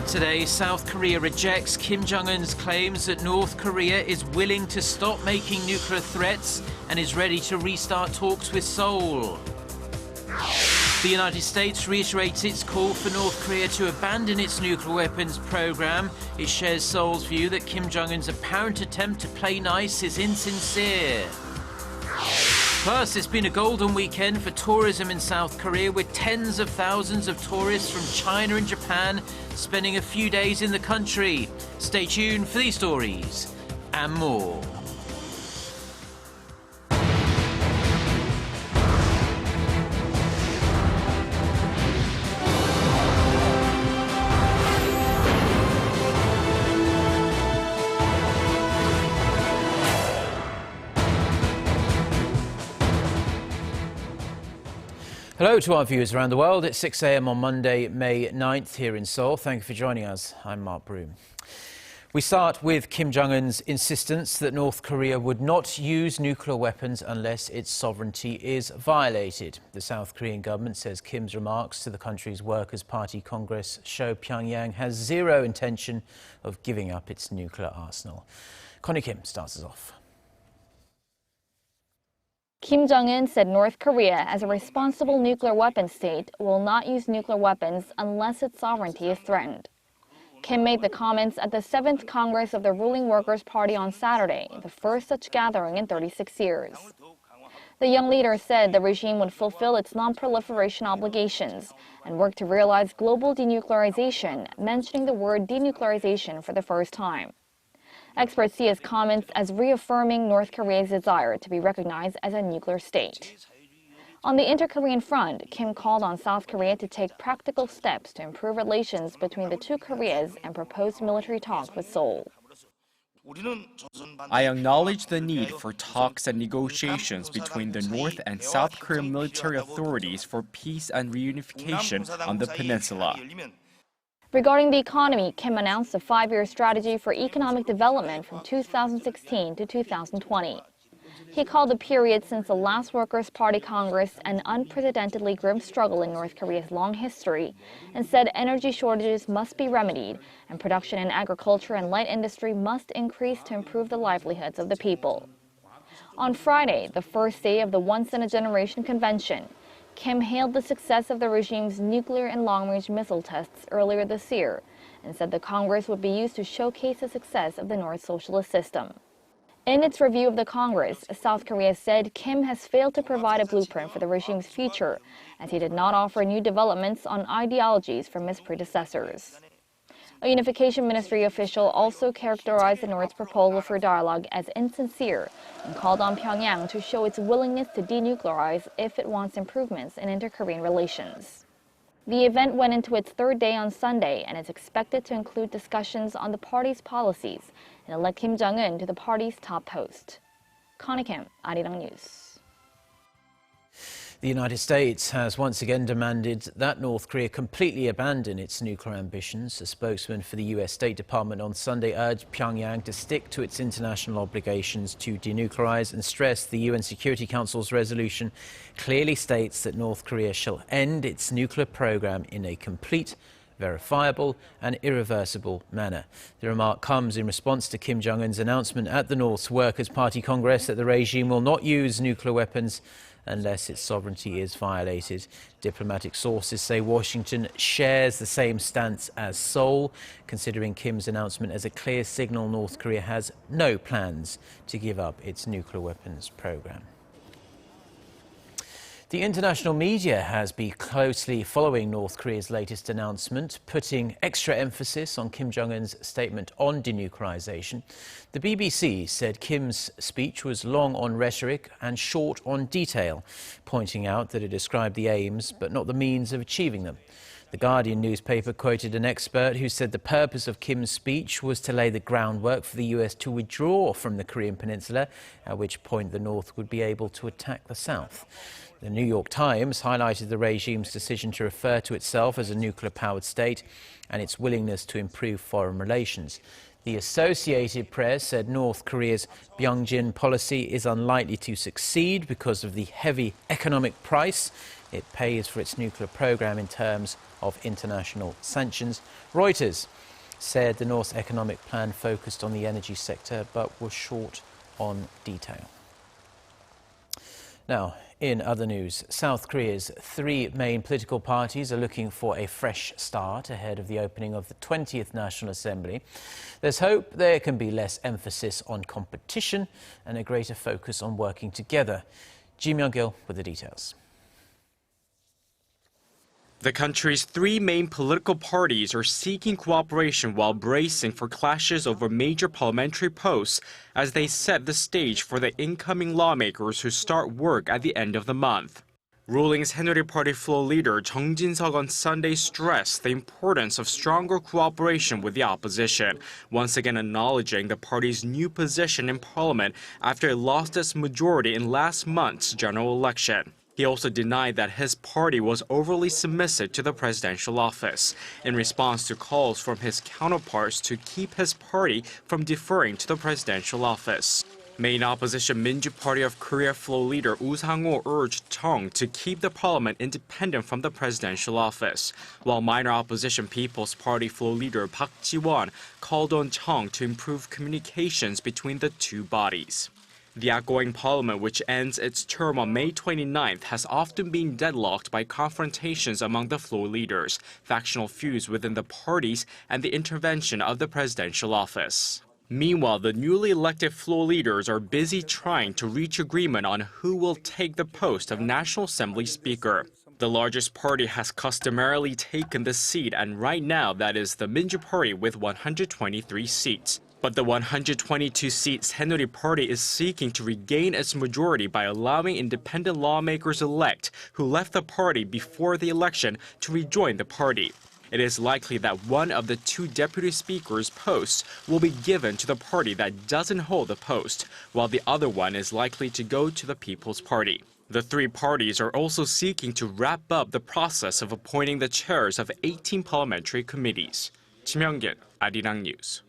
Today, South Korea rejects Kim Jong-un's claims that North Korea is willing to stop making nuclear threats and is ready to restart talks with Seoul. The United States reiterates its call for North Korea to abandon its nuclear weapons program. It shares Seoul's view that Kim Jong-un's apparent attempt to play nice is insincere. Plus, it's been a golden weekend for tourism in South Korea, with tens of thousands of tourists from China and Japan spending a few days in the country. Stay tuned for these stories and more. Hello to our viewers around the world. It's 6 a.m. on Monday, May 9th here in Seoul. Thank you for joining us. I'm Mark Broom. We start with Kim Jong-un's insistence that North Korea would not use nuclear weapons unless its sovereignty is violated. The South Korean government says Kim's remarks to the country's Workers' Party Congress show Pyongyang has zero intention of giving up its nuclear arsenal. Connie Kim starts us off. Kim Jong-un said North Korea, as a responsible nuclear weapons state, will not use nuclear weapons unless its sovereignty is threatened. Kim made the comments at the 7th Congress of the ruling Workers' Party on Saturday, the first such gathering in 36 years. The young leader said the regime would fulfill its non-proliferation obligations and work to realize global denuclearization, mentioning the word denuclearization for the first time. Experts see his comments as reaffirming North Korea's desire to be recognized as a nuclear state. On the inter-Korean front, Kim called on South Korea to take practical steps to improve relations between the two Koreas and proposed military talks with Seoul. I acknowledge the need for talks and negotiations between the North and South Korean military authorities for peace and reunification on the peninsula. Regarding the economy, Kim announced a 5-year strategy for economic development from 2016 to 2020. He called the period since the last Workers' Party Congress an unprecedentedly grim struggle in North Korea's long history, and said energy shortages must be remedied and production in agriculture and light industry must increase to improve the livelihoods of the people. On Friday, the first day of the Once-in-a-Generation Convention, Kim hailed the success of the regime's nuclear and long-range missile tests earlier this year and said the Congress would be used to showcase the success of the North socialist system. In its review of the Congress, South Korea said Kim has failed to provide a blueprint for the regime's future, as he did not offer new developments on ideologies from his predecessors. A Unification Ministry official also characterized the North's proposal for dialogue as insincere and called on Pyongyang to show its willingness to denuclearize if it wants improvements in inter-Korean relations. The event went into its third day on Sunday and is expected to include discussions on the party's policies and elect Kim Jong-un to the party's top post. Connie Kim, Arirang News. The United States has once again demanded that North Korea completely abandon its nuclear ambitions. A spokesman for the U.S. State Department on Sunday urged Pyongyang to stick to its international obligations to denuclearize and stressed the UN Security Council's resolution clearly states that North Korea shall end its nuclear program in a complete, verifiable and irreversible manner. The remark comes in response to Kim Jong-un's announcement at the North's Workers' Party Congress that the regime will not use nuclear weapons unless its sovereignty is violated. Diplomatic sources say Washington shares the same stance as Seoul, considering Kim's announcement as a clear signal North Korea has no plans to give up its nuclear weapons program. The international media has been closely following North Korea's latest announcement, putting extra emphasis on Kim Jong-un's statement on denuclearization. The BBC said Kim's speech was long on rhetoric and short on detail, pointing out that it described the aims but not the means of achieving them. The Guardian newspaper quoted an expert who said the purpose of Kim's speech was to lay the groundwork for the US to withdraw from the Korean peninsula, at which point the North would be able to attack the South. The New York Times highlighted the regime's decision to refer to itself as a nuclear-powered state and its willingness to improve foreign relations. The Associated Press said North Korea's Byungjin policy is unlikely to succeed because of the heavy economic price it pays for its nuclear program in terms of international sanctions. Reuters said the North's economic plan focused on the energy sector but was short on detail. Now, in other news, South Korea's three main political parties are looking for a fresh start ahead of the opening of the 20th National Assembly. There's hope there can be less emphasis on competition and a greater focus on working together. Ji Myung-gil with the details. The country's three main political parties are seeking cooperation while bracing for clashes over major parliamentary posts as they set the stage for the incoming lawmakers who start work at the end of the month. Ruling Saenuri Party floor leader Jung Jin-seok on Sunday stressed the importance of stronger cooperation with the opposition, once again acknowledging the party's new position in parliament after it lost its majority in last month's general election. He also denied that his party was overly submissive to the presidential office, in response to calls from his counterparts to keep his party from deferring to the presidential office. Main opposition Minju Party of Korea floor leader Woo Sang-ho urged Chung to keep the parliament independent from the presidential office, while minor opposition People's Party floor leader Park Ji-won called on Chung to improve communications between the two bodies. The outgoing parliament, which ends its term on May 29th, has often been deadlocked by confrontations among the floor leaders, factional feuds within the parties, and the intervention of the presidential office. Meanwhile, the newly elected floor leaders are busy trying to reach agreement on who will take the post of National Assembly Speaker. The largest party has customarily taken the seat, and right now that is the Minju Party with 123 seats. But the 122-seat Saenuri Party is seeking to regain its majority by allowing independent lawmakers-elect who left the party before the election to rejoin the party. It is likely that one of the two deputy speakers' posts will be given to the party that doesn't hold the post, while the other one is likely to go to the People's Party. The three parties are also seeking to wrap up the process of appointing the chairs of 18 parliamentary committees. Kim Jong-un, Arirang News.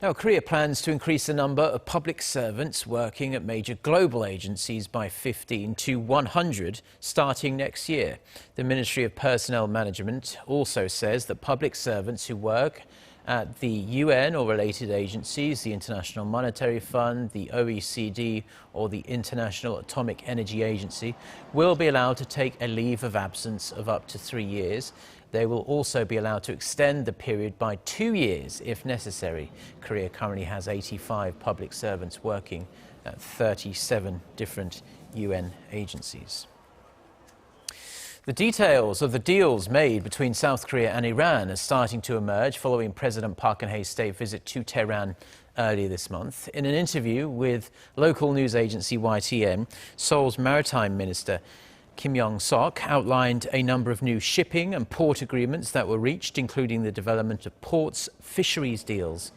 Now, Korea plans to increase the number of public servants working at major global agencies by 15 to 100 starting next year. The Ministry of Personnel Management also says that public servants who work at the UN or related agencies, the International Monetary Fund, the OECD or the International Atomic Energy Agency will be allowed to take a leave of absence of up to 3 years. They will also be allowed to extend the period by 2 years if necessary. Korea currently has 85 public servants working at 37 different UN agencies. The details of the deals made between South Korea and Iran are starting to emerge following President Park Geun-hye's state visit to Tehran earlier this month. In an interview with local news agency YTN, Seoul's Maritime Minister Kim Jong-seok outlined a number of new shipping and port agreements that were reached, including the development of ports, fisheries deals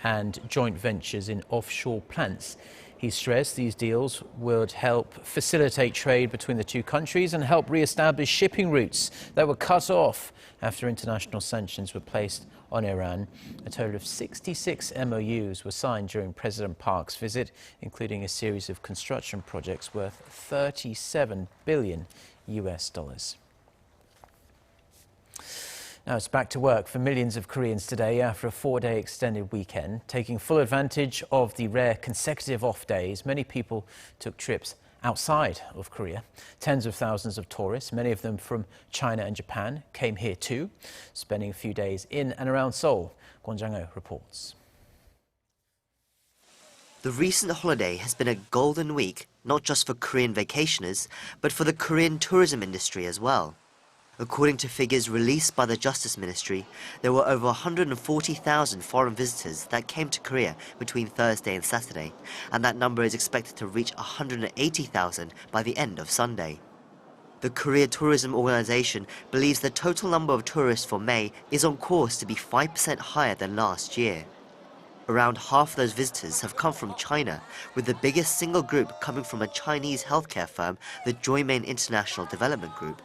and joint ventures in offshore plants. He stressed these deals would help facilitate trade between the two countries and help re-establish shipping routes that were cut off after international sanctions were placed on Iran. A total of 66 MOUs were signed during President Park's visit, including a series of construction projects worth $37 billion. Now it's back to work for millions of Koreans today after a 4-day extended weekend. Taking full advantage of the rare consecutive off days, many people took trips outside of Korea. Tens of thousands of tourists, many of them from China and Japan, came here too, spending a few days in and around Seoul. Kwon Jang-ho reports. The recent holiday has been a golden week, not just for Korean vacationers, but for the Korean tourism industry as well. According to figures released by the Justice Ministry, there were over 140,000 foreign visitors that came to Korea between Thursday and Saturday, and that number is expected to reach 180,000 by the end of Sunday. The Korea Tourism Organization believes the total number of tourists for May is on course to be 5% higher than last year. Around half of those visitors have come from China, with the biggest single group coming from a Chinese healthcare firm, the Joymain International Development Group.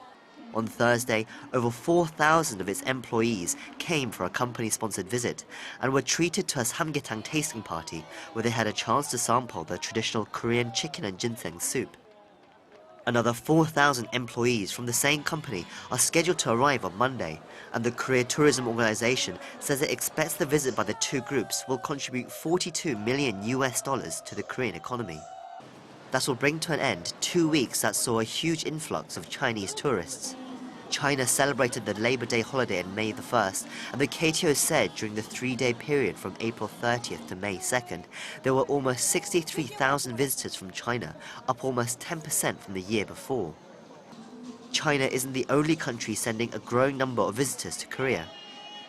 On Thursday, over 4,000 of its employees came for a company-sponsored visit and were treated to a samgyetang tasting party where they had a chance to sample the traditional Korean chicken and ginseng soup. Another 4,000 employees from the same company are scheduled to arrive on Monday, and the Korea Tourism Organization says it expects the visit by the two groups will contribute $42 million to the Korean economy. That will bring to an end 2 weeks that saw a huge influx of Chinese tourists. China celebrated the Labor Day holiday on May the 1st, and the KTO said during the 3-day period from April 30th to May 2nd, there were almost 63,000 visitors from China, up almost 10% from the year before. China isn't the only country sending a growing number of visitors to Korea.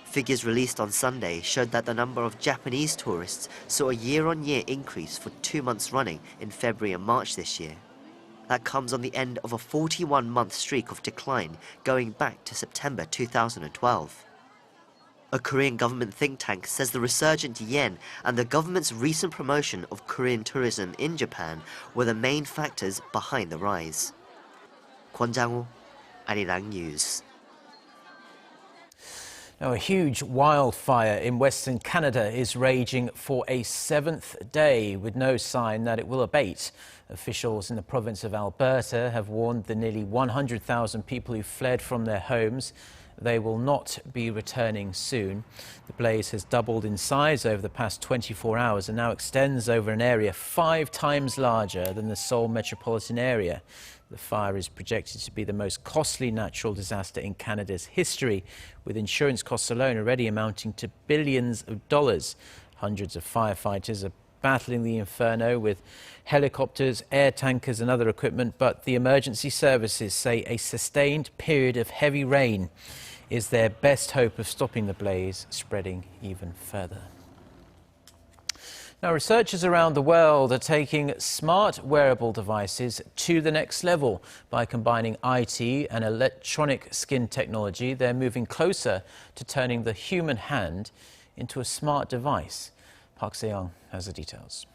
Figures released on Sunday showed that the number of Japanese tourists saw a year-on-year increase for 2 months running in February and March this year. That comes on the end of a 41-month streak of decline going back to September 2012. A Korean government think tank says the resurgent yen and the government's recent promotion of Korean tourism in Japan were the main factors behind the rise. Kwon Jang-woo, Arirang News. Now, a huge wildfire in Western Canada is raging for a 7th day with no sign that it will abate. Officials in the province of Alberta have warned the nearly 100,000 people who fled from their homes they will not be returning soon. The blaze has doubled in size over the past 24 hours and now extends over an area 5 times larger than the Seoul metropolitan area. The fire is projected to be the most costly natural disaster in Canada's history, with insurance costs alone already amounting to billions of dollars. Hundreds of firefighters are battling the inferno with helicopters, air tankers and other equipment, but the emergency services say a sustained period of heavy rain is their best hope of stopping the blaze spreading even further. Now, researchers around the world are taking smart wearable devices to the next level. By combining IT and electronic skin technology, they're moving closer to turning the human hand into a smart device. Park Se-young has the details.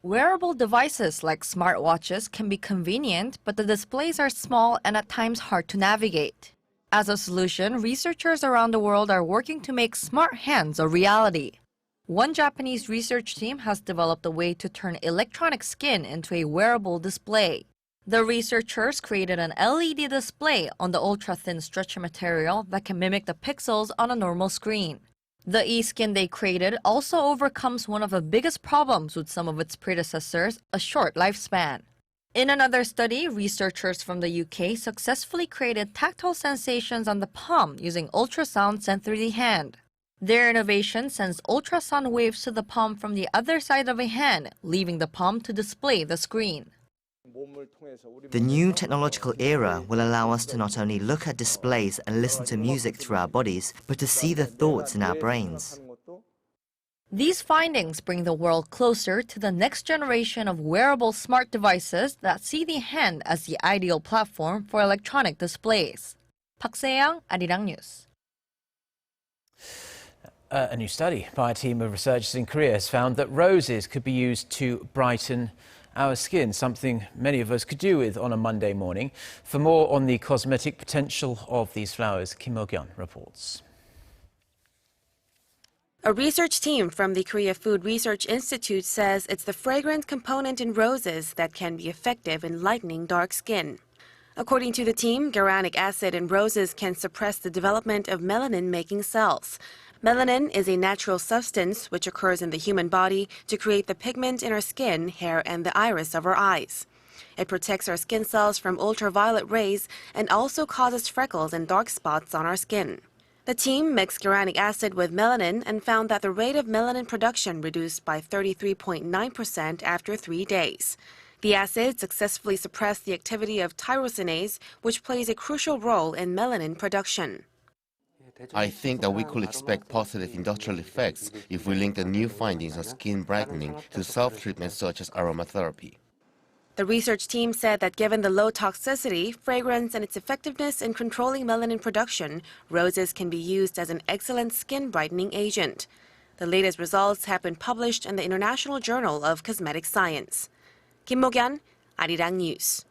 Wearable devices like smartwatches can be convenient, but the displays are small and at times hard to navigate. As a solution, researchers around the world are working to make smart hands a reality. One Japanese research team has developed a way to turn electronic skin into a wearable display. The researchers created an LED display on the ultra-thin stretchy material that can mimic the pixels on a normal screen. The e-skin they created also overcomes one of the biggest problems with some of its predecessors, a short lifespan. In another study, researchers from the UK successfully created tactile sensations on the palm using ultrasound sent through the hand. Their innovation sends ultrasound waves to the palm from the other side of a hand, leaving the palm to display the screen. The new technological era will allow us to not only look at displays and listen to music through our bodies, but to see the thoughts in our brains. These findings bring the world closer to the next generation of wearable smart devices that see the hand as the ideal platform for electronic displays. Park Se-young, Arirang News. A new study by a team of researchers in Korea has found that roses could be used to brighten our skin, something many of us could do with on a Monday morning. For more on the cosmetic potential of these flowers, Kim Jong-un reports. A research team from the Korea Food Research Institute says it's the fragrant component in roses that can be effective in lightening dark skin. According to the team, guaranic acid in roses can suppress the development of melanin-making cells. Melanin is a natural substance which occurs in the human body to create the pigment in our skin, hair, and the iris of our eyes. It protects our skin cells from ultraviolet rays and also causes freckles and dark spots on our skin. The team mixed guaranic acid with melanin and found that the rate of melanin production reduced by 33.9% after 3 days. The acid successfully suppressed the activity of tyrosinase, which plays a crucial role in melanin production. I think that we could expect positive industrial effects if we link the new findings on skin brightening to self-treatments such as aromatherapy. The research team said that given the low toxicity, fragrance, and its effectiveness in controlling melanin production, roses can be used as an excellent skin brightening agent. The latest results have been published in the International Journal of Cosmetic Science. Kim Mo-gyun, Arirang News.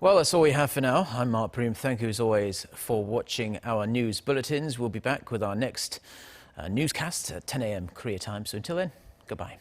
Well, that's all we have for now. I'm Mark Bream. Thank you as always for watching our news bulletins. We'll be back with our next newscast at 10 a.m. Korea time. So until then, goodbye.